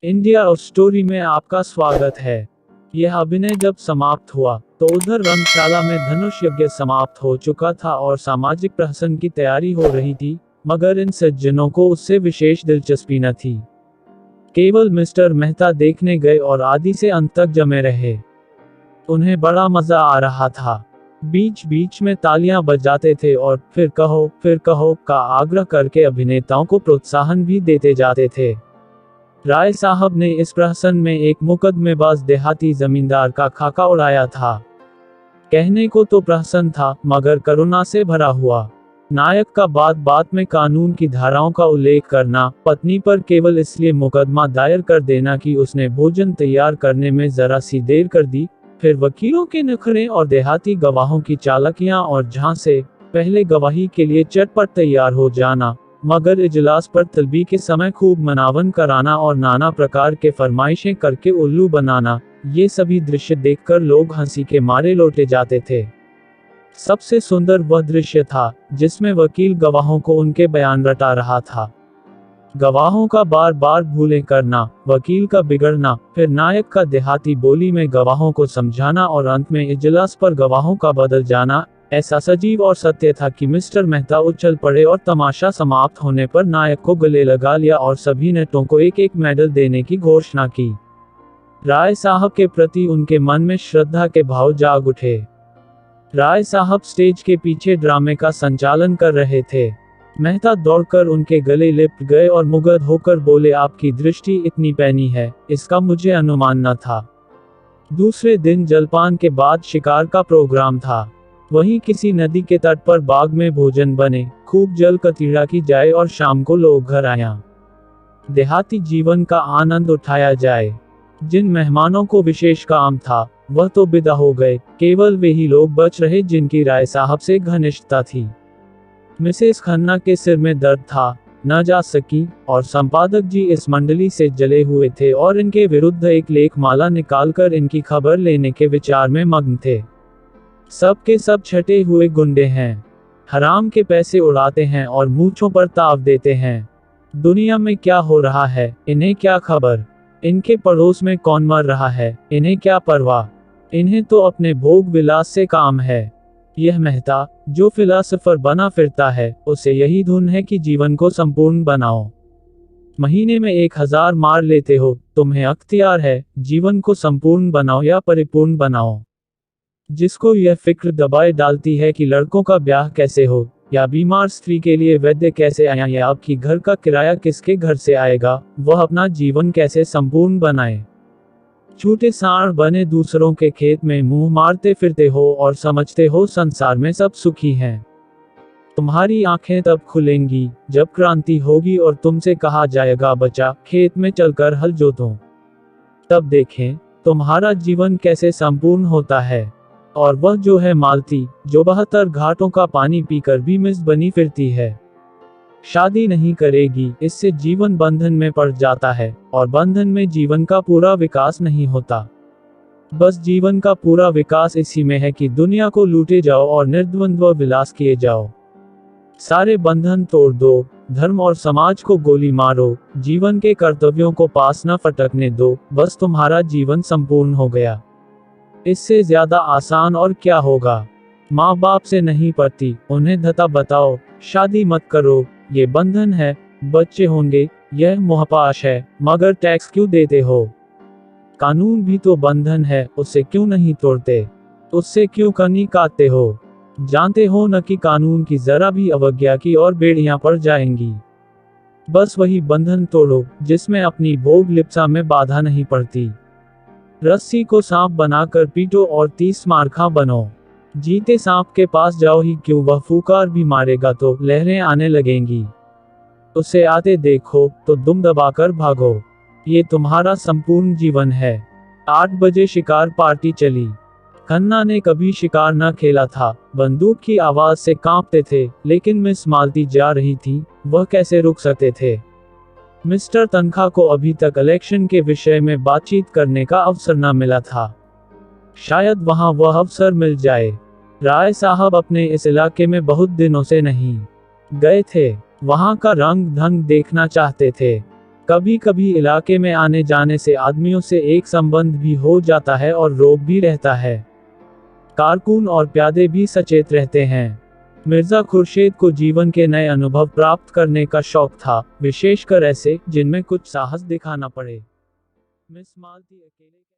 India और story में आपका स्वागत है। यह अभिनय जब समाप्त हुआ तो उधर रंगशाला में धनुष यज्ञ समाप्त हो चुका था और सामाजिक प्रहसन की तैयारी हो रही थी, मगर इन सज्जनों को उससे विशेष दिलचस्पी न थी। केवल मिस्टर मेहता देखने गए और आदि से अंत तक जमे रहे। उन्हें बड़ा मजा आ रहा था। बीच बीच में तालियां बजाते थे और फिर कहो का आग्रह करके अभिनेताओं को प्रोत्साहन भी देते जाते थे। राय साहब ने इस प्रहसन में एक मुकदमेबाज देहाती जमींदार का खाका उड़ाया था। कहने को तो प्रहसन था, मगर करुणा से भरा हुआ। नायक का बात बात में कानून की धाराओं का उल्लेख करना, पत्नी पर केवल इसलिए मुकदमा दायर कर देना कि उसने भोजन तैयार करने में जरा सी देर कर दी, फिर वकीलों के नखरे और देहाती गवाहों की चालाकियां और झांसे, पहले गवाही के लिए चटपट तैयार हो जाना, मगर इजलास पर तलबी के समय खूब मनावन कराना और नाना प्रकार के फरमाइशें करके उल्लू बनाना, ये सभी दृश्य देखकर लोग हंसी के मारे लौटे जाते थे। सबसे सुंदर वह दृश्य था जिसमें वकील गवाहों को उनके बयान रटा रहा था। गवाहों का बार बार भूले करना, वकील का बिगड़ना, फिर नायक का देहाती बोली में गवाहों को समझाना और अंत में इजलास पर गवाहों का बदल जाना, ऐसा सजीव और सत्य था कि मिस्टर मेहता उछल पड़े और तमाशा समाप्त होने पर नायक को गले लगा लिया और सभी नटों को एक एक मेडल देने की घोषणा की। राय साहब के प्रति उनके मन में श्रद्धा के भाव जाग उठे। राय साहब स्टेज के पीछे ड्रामे का संचालन कर रहे थे। मेहता दौड़कर उनके गले लिपट गए और मुग्ध होकर बोले, आपकी दृष्टि इतनी पैनी है, इसका मुझे अनुमान न था। दूसरे दिन जलपान के बाद शिकार का प्रोग्राम था। वहीं किसी नदी के तट पर बाग में भोजन बने, खूब जल कतीड़ा की जाए और शाम को लोग घर आया। देहाती जीवन का आनंद उठाया जाए। जिन मेहमानों को विशेष काम था, वह तो विदा हो गए, केवल वे ही लोग बच रहे जिनकी राय साहब से घनिष्ठता थी। मिसेस खन्ना के सिर में दर्द था, न जा सकी, और संपादक जी इस मंडली से जले हुए थे और इनके विरुद्ध एक लेखमाला निकालकर इनकी खबर लेने के विचार में मग्न थे। सब के सब छटे हुए गुंडे हैं, हराम के पैसे उड़ाते हैं और मूंछों पर ताव देते हैं। दुनिया में क्या हो रहा है, इन्हें क्या खबर। इनके पड़ोस में कौन मर रहा है, इन्हें क्या परवाह। इन्हें तो अपने भोग विलास से काम है। यह मेहता, जो फिलासफर बना फिरता है, उसे यही धुन है कि जीवन को संपूर्ण बनाओ। महीने में 1000 मार लेते हो, तुम्हें अख्तियार है, जीवन को संपूर्ण बनाओ या परिपूर्ण बनाओ। जिसको यह फिक्र दबाए डालती है कि लड़कों का ब्याह कैसे हो, या बीमार स्त्री के लिए वैद्य कैसे आया, या आपकी घर का किराया किसके घर से आएगा, वह अपना जीवन कैसे संपूर्ण बनाए। छूटे सांड बने दूसरों के खेत में मुंह मारते फिरते हो और समझते हो संसार में सब सुखी हैं। तुम्हारी आंखें तब खुलेंगी जब क्रांति होगी और तुमसे कहा जाएगा, बच्चा, खेत में चलकर हल जोतो। तब देखें तुम्हारा जीवन कैसे संपूर्ण होता है। और वह जो है मालती, जो 72 घाटों का पानी पीकर भी मिस बनी फिरती है। शादी नहीं करेगी, इससे जीवन बंधन में पड़ जाता है, और बंधन में जीवन का पूरा विकास नहीं होता। बस जीवन का पूरा विकास इसी में है कि दुनिया को लूटे जाओ और निर्द्वंद्व विलास किए जाओ। सारे बंधन तोड़ दो, धर्म और समाज को गोली मारो, जीवन के कर्तव्यों को पास न फटकने दो, बस तुम्हारा जीवन संपूर्ण हो गया। इससे ज्यादा आसान और क्या होगा। माँ बाप से नहीं पड़ती, उन्हें धता बताओ, शादी मत करो, ये बंधन है, बच्चे होंगे, यह मोहपाश है, मगर टैक्स क्यों देते हो। कानून भी तो बंधन है, उसे क्यों नहीं तोड़ते, उससे क्यों कनी काटते हो। जानते हो न कि कानून की जरा भी अवज्ञा की और बेड़ियां पड़ जाएंगी। बस वही बंधन तोड़ो जिसमें अपनी भोग लिप्सा में बाधा नहीं पड़ती। रस्सी को सांप बनाकर पीटो और 30 मारखा बनो। जीते सांप के पास जाओ ही क्यों, वह फूकार भी मारेगा तो लहरें आने लगेंगी। उसे आते देखो तो दुम दबाकर भागो। ये तुम्हारा संपूर्ण जीवन है। 8 बजे शिकार पार्टी चली। खन्ना ने कभी शिकार न खेला था, बंदूक की आवाज से कांपते थे, लेकिन मिस मालती जा रही थी, वह कैसे रुक सकते थे। मिस्टर तनखा को अभी तक इलेक्शन के विषय में बातचीत करने का अवसर न मिला था। शायद वहां वह अवसर मिल जाए। राय साहब अपने इस इलाके में बहुत दिनों से नहीं गए थे। वहां का रंग ढंग देखना चाहते थे। कभी कभी इलाके में आने जाने से आदमियों से एक संबंध भी हो जाता है और रोब भी रहता है। कारकुन और प्यादे भी सचेत रहते हैं। मिर्जा खुर्शीद को जीवन के नए अनुभव प्राप्त करने का शौक था, विशेषकर ऐसे जिनमें कुछ साहस दिखाना पड़े। मिस मालती अकेले